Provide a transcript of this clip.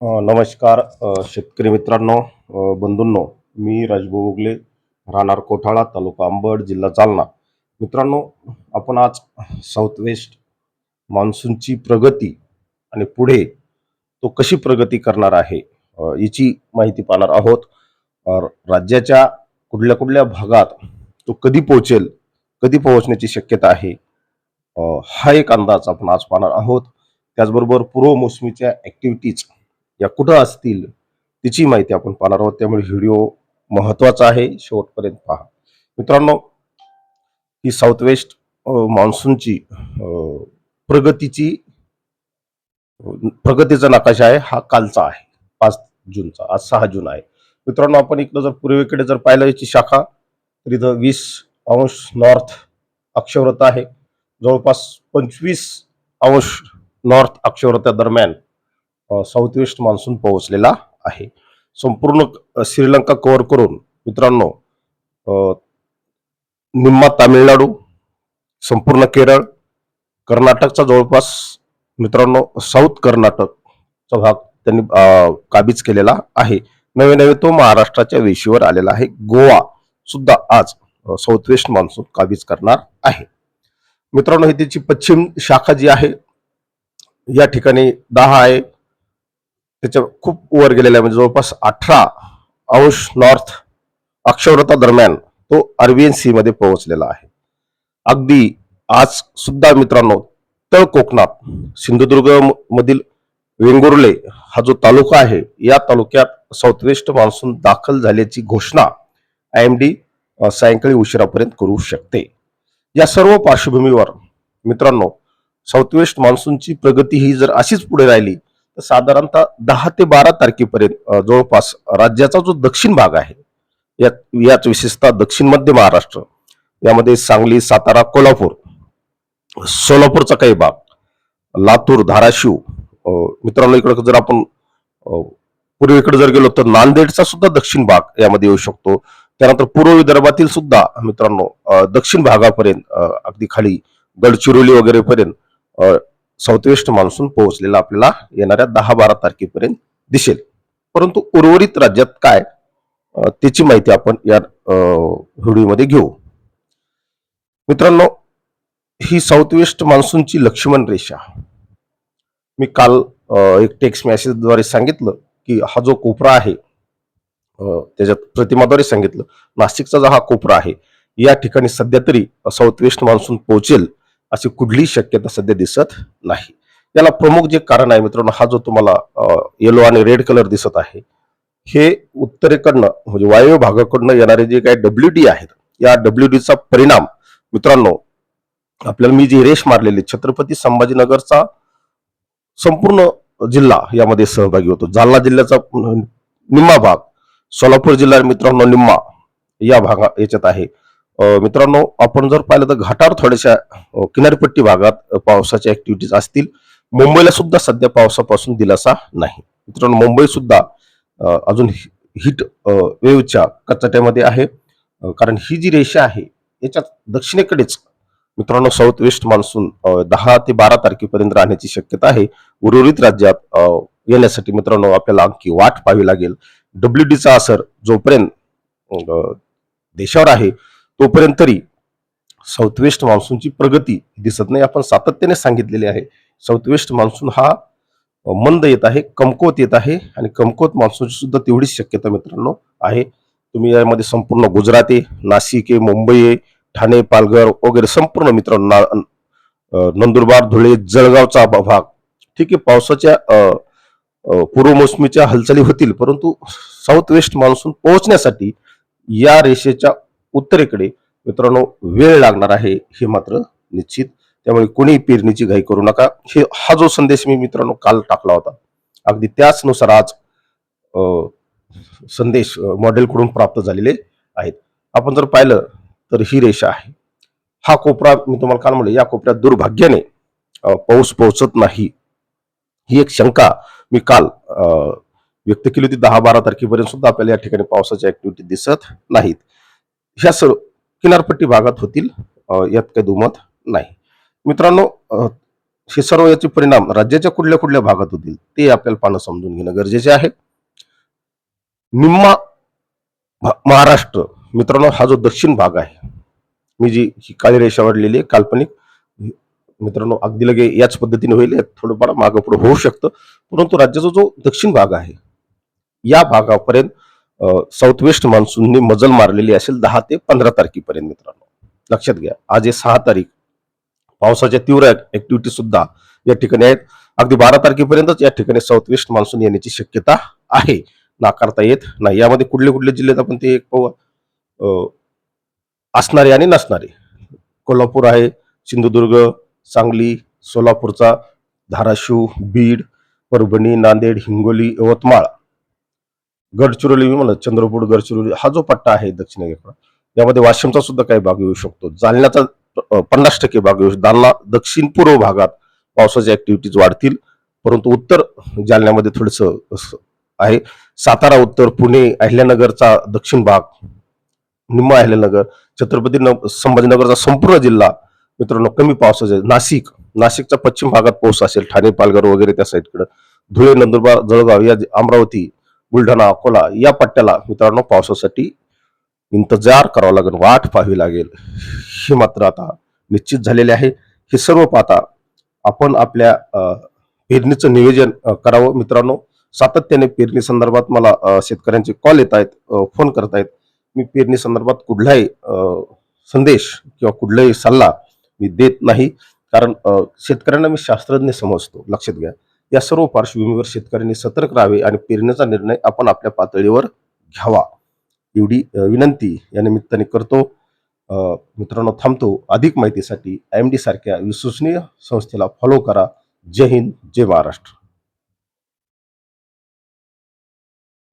नमस्कार शेतकरी मित्रांनो, बंधूंनो. मी राजभाऊ उगले, राहणार कोठाळा, तालुका अंबड, जिल्हा जालना. मित्रांनो, आपण आज साऊथ वेस्ट मान्सूनची प्रगती आणि पुढे तो कशी प्रगती करणार आहे याची माहिती पाहणार आहोत. राज्याच्या कुठल्या कुठल्या भागात तो कधी पोहोचेल, कधी पोहोचण्याची शक्यता आहे, हा एक अंदाज आपण आज पाहणार आहोत. त्याचबरोबर पूर्व मोसमीच्या ॲक्टिव्हिटीज या कुठं असतील तिची माहिती आपण पाहणार आहोत. त्यामुळे व्हिडिओ महत्त्वाचा आहे, शेवटपर्यंत पहा. मित्रांनो, ही साऊथ वेस्ट मान्सूनची प्रगतीची प्रगतीचा नकाशा आहे. हा कालचा आहे, 5 जूनचा. आज 6 जून आहे. मित्रांनो, आपण इकडं जर पूर्वेकडे जर पाहिलं याची शाखा, तर इथं 20 अंश नॉर्थ अक्षवृत्त आहे. जवळपास 25 अंश नॉर्थ अक्षवृत्ता दरम्यान साऊथ वेस्ट मान्सून पोहोचलेला आहे. संपूर्ण श्रीलंका कव्हर करून मित्रांनो, निम्मा तामिळनाडू, संपूर्ण केरळ, कर्नाटकचा जवळपास मित्रांनो साऊथ कर्नाटकचा भाग त्यांनी काबीज केलेला आहे. नवे नवे तो महाराष्ट्राच्या वेशीवर आलेला आहे. गोवा सुद्धा आज साऊथ वेस्ट मान्सून काबीज करणार आहे. मित्रांनो, ही त्याची पश्चिम शाखा जी आहे या ठिकाणी 10 आहे. त्याच्या खूप वर गेलेला आहे, म्हणजे जवळपास 18 अंश नॉर्थ अक्षवृत्ता दरम्यान तो अरबियन सी मध्ये पोहोचलेला आहे. अगदी आज सुद्धा मित्रांनो, तळ कोकणात सिंधुदुर्ग मधील वेंगुर्ले हा जो तालुका आहे, या तालुक्यात साऊथ वेस्ट मान्सून दाखल झाल्याची घोषणा IMD सायंकाळी उशिरापर्यंत करू शकते. या सर्व पार्श्वभूमीवर मित्रांनो, साऊथ वेस्ट मान्सूनची प्रगती ही जर अशीच पुढे राहिली तर साधारणतः 10 ते 12 तारखेपर्यंत जवळपास राज्याचा जो दक्षिण भाग आहे, यात विशेषतः दक्षिण मध्य महाराष्ट्र, यामध्ये सांगली, सातारा, कोल्हापूर, सोलापूरचा काही भाग, लातूर, धाराशिव, मित्रांनो इकडे जर आपण पूर्वेकडे जर गेलो तर नांदेडचा सुद्धा दक्षिण भाग यामध्ये येऊ शकतो. त्यानंतर पूर्व विदर्भातील सुद्धा मित्रांनो दक्षिण भागापर्यंत अगदी खाली गडचिरोली वगैरे पर्यंत साऊथ वेस्ट मान्सून पोहोचलेला आपल्याला येणाऱ्या 10-12 तारखेपर्यंत दिसेल. परंतु उर्वरित राज्यात काय त्याची माहिती आपण या व्हिडिओमध्ये घेऊ. मित्रांनो, ही साऊथ वेस्ट मान्सूनची लक्ष्मण रेषा, मी काल एक टेक्स्ट मेसेजद्वारे सांगितलं की हा जो कोपरा आहे, त्याच्यात प्रतिमाद्वारे सांगितलं, नाशिकचा जो हा कोपरा आहे, या ठिकाणी सध्या तरी साऊथ वेस्ट मान्सून पोहोचेल अशी कुठलीही शक्यता सध्या दिसत नाही. याला प्रमुख जे कारण आहे मित्रांनो, हा जो तुम्हाला येलो आणि रेड कलर दिसत आहे, हे उत्तरेकडनं म्हणजे वायव्य भागाकडनं येणारे जे काही WD आहेत, या WDचा परिणाम मित्रांनो, आपल्याला मी जी रेष मारलेली छत्रपती संभाजीनगरचा संपूर्ण जिल्हा यामध्ये सहभागी होतो. जालना जिल्ह्याचा निम्मा भाग, सोलापूर जिल्हा मित्रांनो निम्मा या भागा याच्यात आहे. मित्रांनो, आपण जर पाहिलं तर घाटावर थोड्याशा किनारपट्टी भागात पावसाच्या ऍक्टिव्हिटीज असतील. मुंबईला सुद्धा सध्या पावसापासून दिलासा नाही. मित्रांनो, मुंबई सुद्धा अजून हिट वेव्हच्या कचाट्यामध्ये आहे, कारण ही जी रेषा आहे याच्यात दक्षिणेकडेच मित्रांनो साऊथ वेस्ट मान्सून 10 ते 12 तारखेपर्यंत राहण्याची शक्यता आहे. उर्वरित राज्यात येण्यासाठी मित्रांनो आपल्याला आणखी वाट पाहावी लागेल. WDचा असर जोपर्यंत देशावर आहे तोपर्यंत तरी साऊथ वेस्ट मान्सूनची प्रगती दिसत नाही. आपण सातत्याने सांगितलेले आहे, साऊथ वेस्ट मान्सून हा मंद येत आहे, कमकुवत येत आहे, आणि कमकुवत मान्सूनची सुद्धा तेवढीच शक्यता मित्रांनो आहे. तुम्ही यामध्ये संपूर्ण गुजरात आहे, नाशिक आहे, मुंबई आहे, ठाणे, पालघर वगैरे संपूर्ण मित्रांनो, नंदुरबार, धुळे, जळगावचा भाग, ठीक आहे, पावसाच्या पूर्व मोसमीच्या हालचाली होतील, परंतु साऊथ वेस्ट मान्सून पोहोचण्यासाठी या रेषेच्या उत्तरेकडे मित्रांनो वेळ लागणार आहे, हे मात्र निश्चित. त्यामुळे कोणी पेरणीची घाई करू नका. हा जो संदेश मी मित्रांनो काल टाकला होता, अगदी त्याच नुसार आज संदेश मॉडेलकडून प्राप्त झालेले आहेत. आपण जर पाहिलं तर ही रेषा आहे, हा कोपरा मी तुम्हाला काल म्हणलं, या कोपऱ्यात दुर्भाग्याने पाऊस पोहोचत नाही, ही एक शंका मी काल व्यक्त केली होती. 10-12 तारखेपर्यंत सुद्धा आपल्याला या ठिकाणी पावसाच्या ऍक्टिव्हिटी दिसत नाहीत. ह्या सर्व किनारपट्टी भागात होतील, यात काही दुमत नाही. मित्रांनो, हे सर्व याचे परिणाम राज्याच्या कुठल्या कुठल्या भागात होतील ते आपल्याला पाहणं समजून घेणं गरजेचे आहे. निम्मा महाराष्ट्र मित्रांनो हा जो दक्षिण भाग आहे, मी जी ही काळी रेषा वाढलेली आहे काल्पनिक, मित्रांनो अगदी लगे याच पद्धतीने होईल, थोडंफार मागं पुढे होऊ शकतं, परंतु राज्याचा जो दक्षिण भाग आहे या भागापर्यंत साऊथ वेस्ट मान्सूनने मजल मारलेली असेल 10 ते 15 तारखेपर्यंत. मित्रांनो लक्षात घ्या, आज आहे 6 तारीख. पावसाच्या तीव्र ऍक्टिव्हिटी सुद्धा या ठिकाणी आहेत. अगदी 12 तारखेपर्यंतच या ठिकाणी साऊथ वेस्ट मान्सून येण्याची शक्यता आहे, नाकारता येत नाही. यामध्ये कुठले कुठले जिल्ह्यात आपण ते एक पाहू, असणारे आणि नसणारे. कोल्हापूर आहे, सिंधुदुर्ग, सांगली, सोलापूरचा, धाराशिव, बीड, परभणी, नांदेड, हिंगोली, यवतमाळ, गडचिरोली, मी म्हणलं चंद्रपूर, गडचिरोली हा जो पट्टा आहे दक्षिणेकडे, यामध्ये वाशिमचा सुद्धा काही भाग येऊ शकतो. जालन्याचा 50% भाग येऊ शकतो. जालना दक्षिण पूर्व भागात पावसाच्या ऍक्टिव्हिटीज वाढतील, परंतु उत्तर जालन्यामध्ये थोडस आहे. सातारा उत्तर, पुणे, अहिल्यानगरचा दक्षिण भाग, निम्मा अहिल्यानगर, छत्रपती संभाजीनगरचा संपूर्ण जिल्हा मित्रांनो कमी पावसाचे. नाशिकच्या पश्चिम भागात पाऊस असेल, ठाणे, पालघर वगैरे त्या साईडकडे, धुळे, नंदुरबार, जळगाव या अमरावती, बुलढाणा, अकोला या पट्ट्याला मित्रांनो पावसासाठी इंतजार करावा लागेल, वाट पाहावी लागेल. हे मात्र आता निश्चित झालेले आहे. हे सर्व पाहता आपण आपल्या पेरणीचं नियोजन करावं. मित्रांनो सातत्याने पेरणी संदर्भात मला शेतकऱ्यांचे कॉल येत आहेत, फोन करत आहेत. मी पेरणी संदर्भात कुठलाही संदेश किंवा कुठलाही सल्ला मी देत नाही, कारण शेतकऱ्यांना मी शास्त्रज्ञ समजतो. लक्षात घ्या, या सर्व पार्श्वभूमीवर शेतकऱ्यांनी सतर्क राहावे आणि पेरणीचा निर्णय आपण आपल्या पातळीवर घ्यावा, एवढी विनंती या निमित्ताने करतो. मित्रांनो थांबतो. अधिक माहितीसाठी IMD सारख्या विश्वसनीय संस्थेला फॉलो करा. जय हिंद, जय महाराष्ट्र.